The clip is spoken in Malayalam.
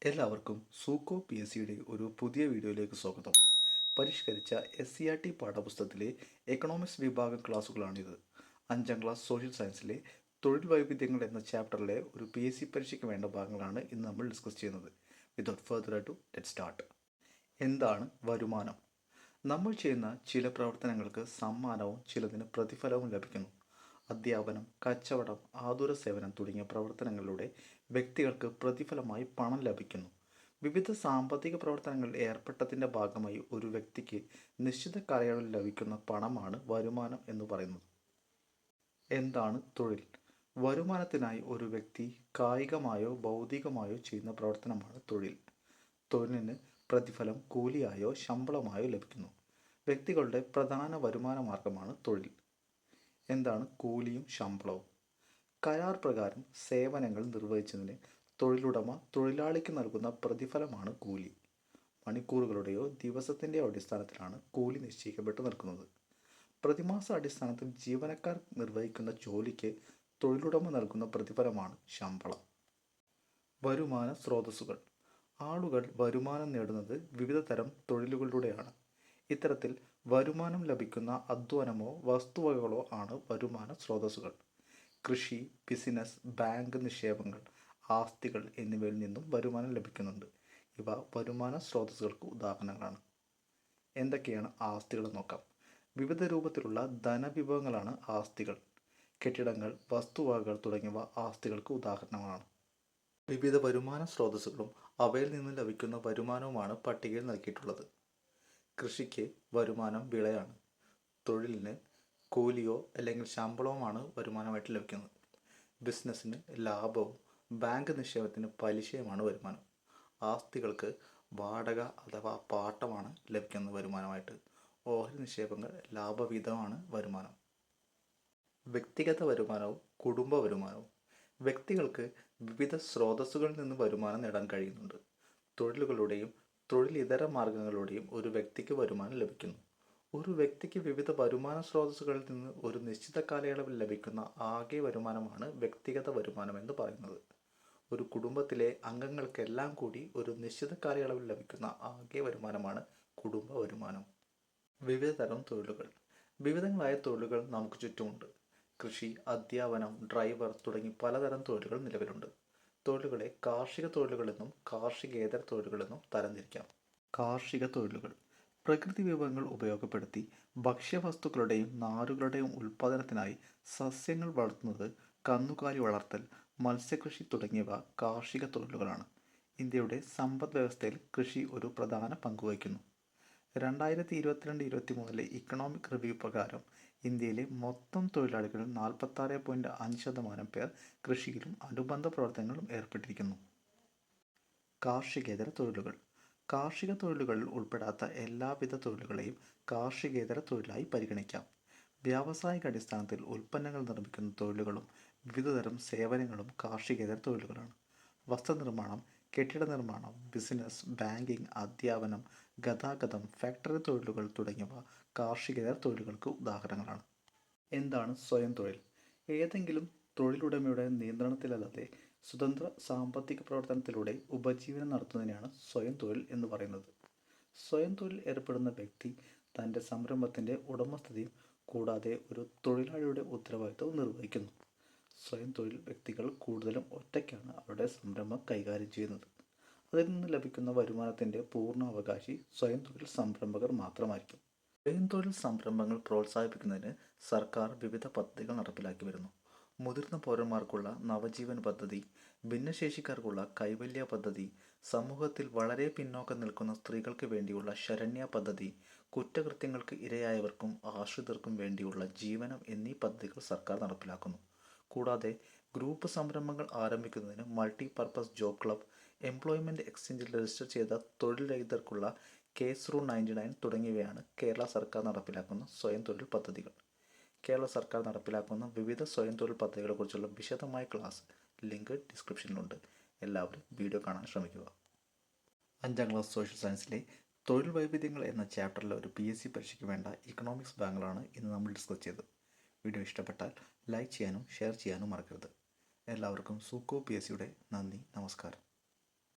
എല്ലാവർക്കും സൂക്കോ പി എസ് സിയുടെ ഒരു പുതിയ വീഡിയോയിലേക്ക് സ്വാഗതം. പരിഷ്കരിച്ച SCERT പാഠപുസ്തകത്തിലെ എക്കണോമിക്സ് വിഭാഗം ക്ലാസ്സുകളാണിത്. 5ാം ക്ലാസ് സോഷ്യൽ സയൻസിലെ തൊഴിൽ വൈവിധ്യങ്ങൾ എന്ന ചാപ്റ്ററിലെ ഒരു PSC പരീക്ഷയ്ക്ക് വേണ്ട ഭാഗങ്ങളാണ് ഇന്ന് നമ്മൾ ഡിസ്കസ് ചെയ്യുന്നത്. Without further ado let start. എന്താണ് വരുമാനം? നമ്മൾ ചെയ്യുന്ന ചില പ്രവർത്തനങ്ങൾക്ക് സമ്മാനവും ചിലതിന് പ്രതിഫലവും ലഭിക്കുന്നു. അധ്യാപനം, കച്ചവടം, ആതുര സേവനം തുടങ്ങിയ പ്രവർത്തനങ്ങളിലൂടെ വ്യക്തികൾക്ക് പ്രതിഫലമായി പണം ലഭിക്കുന്നു. വിവിധ സാമ്പത്തിക പ്രവർത്തനങ്ങളിൽ ഏർപ്പെട്ടതിൻ്റെ ഭാഗമായി ഒരു വ്യക്തിക്ക് നിശ്ചിത കാലയളവിൽ ലഭിക്കുന്ന പണമാണ് വരുമാനം എന്ന് പറയുന്നത്. എന്താണ് തൊഴിൽ? വരുമാനത്തിനായി ഒരു വ്യക്തി കായികമായോ ഭൗതികമായോ ചെയ്യുന്ന പ്രവർത്തനമാണ് തൊഴിൽ. തൊഴിലിന് പ്രതിഫലം കൂലിയായോ ശമ്പളമായോ ലഭിക്കുന്നു. വ്യക്തികളുടെ പ്രധാന വരുമാന മാർഗമാണ് തൊഴിൽ. എന്താണ് കൂലിയും ശമ്പളവും? കരാർ പ്രകാരം സേവനങ്ങൾ നിർവഹിച്ചതിന് തൊഴിലുടമ തൊഴിലാളിക്ക് നൽകുന്ന പ്രതിഫലമാണ് കൂലി. മണിക്കൂറുകളുടെയോ ദിവസത്തിൻ്റെയോ അടിസ്ഥാനത്തിലാണ് കൂലി നിശ്ചയിക്കപ്പെട്ടു നിൽക്കുന്നത്. പ്രതിമാസ അടിസ്ഥാനത്തിൽ ജീവനക്കാർ നിർവഹിക്കുന്ന ജോലിക്ക് തൊഴിലുടമ നൽകുന്ന പ്രതിഫലമാണ് ശമ്പളം. വരുമാന സ്രോതസ്സുകൾ. ആളുകൾ വരുമാനം നേടുന്നത് വിവിധ തരം തൊഴിലുകളിലൂടെയാണ്. ഇത്തരത്തിൽ വരുമാനം ലഭിക്കുന്ന അധ്വാനമോ വസ്തുവകകളോ ആണ് വരുമാന സ്രോതസ്സുകൾ. കൃഷി, ബിസിനസ്, ബാങ്ക് നിക്ഷേപങ്ങൾ, ആസ്തികൾ എന്നിവയിൽ നിന്നും വരുമാനം ലഭിക്കുന്നുണ്ട്. ഇവ വരുമാന സ്രോതസ്സുകൾക്ക് ഉദാഹരണങ്ങളാണ്. എന്തൊക്കെയാണ് ആസ്തികൾ നോക്കാം. വിവിധ രൂപത്തിലുള്ള ധനവിഭവങ്ങളാണ് ആസ്തികൾ. കെട്ടിടങ്ങൾ, വസ്തുവകകൾ തുടങ്ങിയവ ആസ്തികൾക്ക് ഉദാഹരണങ്ങളാണ്. വിവിധ വരുമാന സ്രോതസ്സുകളും അവയിൽ നിന്ന് ലഭിക്കുന്ന വരുമാനവുമാണ് പട്ടികയിൽ നൽകിയിട്ടുള്ളത്. കൃഷിക്ക് വരുമാനം വിളയാണ്. തൊഴിലിന് കൂലിയോ അല്ലെങ്കിൽ ശമ്പളവുമാണ് വരുമാനമായിട്ട് ലഭിക്കുന്നത്. ബിസിനസ്സിന് ലാഭവും ബാങ്ക് നിക്ഷേപത്തിന് പലിശയുമാണ് വരുമാനം. ആസ്തികൾക്ക് വാടക അഥവാ പാട്ടമാണ് ലഭിക്കുന്ന വരുമാനമായിട്ട്. ഓഹരി നിക്ഷേപങ്ങൾ ലാഭവിഹിതമാണ് വരുമാനം. വ്യക്തിഗത വരുമാനവും കുടുംബ വരുമാനവും. വ്യക്തികൾക്ക് വിവിധ സ്രോതസ്സുകളിൽ നിന്ന് വരുമാനം നേടാൻ കഴിയുന്നുണ്ട്. തൊഴിലുകളുടെയും തൊഴിലിതര മാർഗങ്ങളിലൂടെയും ഒരു വ്യക്തിക്ക് വരുമാനം ലഭിക്കുന്നു. ഒരു വ്യക്തിക്ക് വിവിധ വരുമാന സ്രോതസ്സുകളിൽ നിന്ന് ഒരു നിശ്ചിത കാലയളവിൽ ലഭിക്കുന്ന ആകെ വരുമാനമാണ് വ്യക്തിഗത വരുമാനം എന്ന് പറയുന്നത്. ഒരു കുടുംബത്തിലെ അംഗങ്ങൾക്കെല്ലാം കൂടി ഒരു നിശ്ചിത കാലയളവിൽ ലഭിക്കുന്ന ആകെ വരുമാനമാണ് കുടുംബ വരുമാനം. വിവിധ തരം തൊഴിലുകൾ. വിവിധങ്ങളായ തൊഴിലുകൾ നമുക്ക് ചുറ്റുമുണ്ട്. കൃഷി, അധ്യാപനം, ഡ്രൈവർ തുടങ്ങി പലതരം തൊഴിലുകൾ നിലവിലുണ്ട്. തൊഴിലുകളെ കാർഷിക തൊഴിലുകളെന്നും കാർഷികേതര തൊഴിലുകളെന്നും തരംതിരിക്കാം. കാർഷിക തൊഴിലുകൾ. പ്രകൃതി വിഭവങ്ങൾ ഉപയോഗപ്പെടുത്തി ഭക്ഷ്യവസ്തുക്കളുടെയും നാരുകളുടെയും ഉൽപ്പാദനത്തിനായി സസ്യങ്ങൾ വളർത്തുന്നത്, കന്നുകാലി വളർത്തൽ, മത്സ്യകൃഷി തുടങ്ങിയവ കാർഷിക തൊഴിലുകളാണ്. ഇന്ത്യയുടെ സമ്പദ് വ്യവസ്ഥയിൽ കൃഷി ഒരു പ്രധാന പങ്കുവഹിക്കുന്നു. 2022-23 ഇക്കണോമിക് റിവ്യൂ പ്രകാരം ഇന്ത്യയിലെ മൊത്തം തൊഴിലാളികളിൽ 46.5% പേർ കൃഷിയിലും അനുബന്ധ പ്രവർത്തനങ്ങളിലും ഏർപ്പെട്ടിരിക്കുന്നു. കാർഷികേതര തൊഴിലുകൾ. കാർഷിക തൊഴിലുകളിൽ ഉൾപ്പെടാത്ത എല്ലാവിധ തൊഴിലുകളെയും കാർഷികേതര തൊഴിലായി പരിഗണിക്കാം. വ്യാവസായിക അടിസ്ഥാനത്തിൽ ഉൽപ്പന്നങ്ങൾ നിർമ്മിക്കുന്ന തൊഴിലുകളും വിവിധതരം സേവനങ്ങളും കാർഷികേതര തൊഴിലുകളാണ്. വസ്ത്രനിർമ്മാണം, കെട്ടിട നിർമ്മാണം, ബിസിനസ്, ബാങ്കിംഗ്, അധ്യാപനം, ഗതാഗതം, ഫാക്ടറി തൊഴിലുകൾ തുടങ്ങിയവ കാർഷികേതര തൊഴിലുകൾക്ക് ഉദാഹരണങ്ങളാണ്. എന്താണ് സ്വയം തൊഴിൽ? ഏതെങ്കിലും തൊഴിലുടമയുടെ നിയന്ത്രണത്തിലല്ലാതെ സ്വതന്ത്ര സാമ്പത്തിക പ്രവർത്തനത്തിലൂടെ ഉപജീവനം നടത്തുന്നതിനാണ് സ്വയം തൊഴിൽ എന്ന് പറയുന്നത്. സ്വയം തൊഴിൽ ഏർപ്പെടുന്ന വ്യക്തി തൻ്റെ സംരംഭത്തിൻ്റെ ഉടമസ്ഥതയും കൂടാതെ ഒരു തൊഴിലാളിയുടെ ഉത്തരവാദിത്തവും നിർവഹിക്കുന്നു. സ്വയം തൊഴിൽ വ്യക്തികൾ കൂടുതലും ഒറ്റയ്ക്കാണ് അവരുടെ സംരംഭം കൈകാര്യം ചെയ്യുന്നത്. അതിൽ നിന്ന് ലഭിക്കുന്ന വരുമാനത്തിൻ്റെ പൂർണ്ണാവകാശി സ്വയം തൊഴിൽ സംരംഭകർ മാത്രമായിരിക്കും. സ്വയം തൊഴിൽ സംരംഭങ്ങൾ പ്രോത്സാഹിപ്പിക്കുന്നതിന് സർക്കാർ വിവിധ പദ്ധതികൾ നടപ്പിലാക്കി വരുന്നു. മുതിർന്ന പൗരന്മാർക്കുള്ള നവജീവൻ പദ്ധതി, ഭിന്നശേഷിക്കാർക്കുള്ള കൈവല്യ പദ്ധതി, സമൂഹത്തിൽ വളരെ പിന്നോക്കം നിൽക്കുന്ന സ്ത്രീകൾക്ക് വേണ്ടിയുള്ള ശരണ്യ പദ്ധതി, കുറ്റകൃത്യങ്ങൾക്ക് ഇരയായവർക്കും ആശ്രിതർക്കും വേണ്ടിയുള്ള ജീവനം എന്നീ പദ്ധതികൾ സർക്കാർ നടപ്പിലാക്കുന്നു. കൂടാതെ ഗ്രൂപ്പ് സംരംഭങ്ങൾ ആരംഭിക്കുന്നതിന് multi purpose job club, employment എക്സ്ചേഞ്ചിൽ രജിസ്റ്റർ ചെയ്ത തൊഴിൽ രഹിതർക്കുള്ള കേസ് റൂൾ 99 തുടങ്ങിയവയാണ് കേരള സർക്കാർ നടപ്പിലാക്കുന്ന സ്വയം തൊഴിൽ പദ്ധതികൾ. കേരള സർക്കാർ നടപ്പിലാക്കുന്ന വിവിധ സ്വയം തൊഴിൽ പദ്ധതികളെക്കുറിച്ചുള്ള വിശദമായ ക്ലാസ് ലിങ്ക് ഡിസ്ക്രിപ്ഷനിലുണ്ട്. എല്ലാവരും വീഡിയോ കാണാൻ ശ്രമിക്കുക. 5ാം ക്ലാസ് സോഷ്യൽ സയൻസിലെ തൊഴിൽ വൈവിധ്യങ്ങൾ എന്ന ചാപ്റ്ററിലെ ഒരു PSC പരീക്ഷയ്ക്ക് വേണ്ട ഇക്കണോമിക്സ് ഭാഗങ്ങളാണ് ഇന്ന് നമ്മൾ ഡിസ്കസ് ചെയ്തത്. വീഡിയോ ഇഷ്ടപ്പെട്ടാൽ ലൈക്ക് ചെയ്യാനും ഷെയർ ചെയ്യാനും മറക്കരുത്. എല്ലാവർക്കും സൂക്കോ PSCയുടെ നന്ദി, നമസ്കാരം.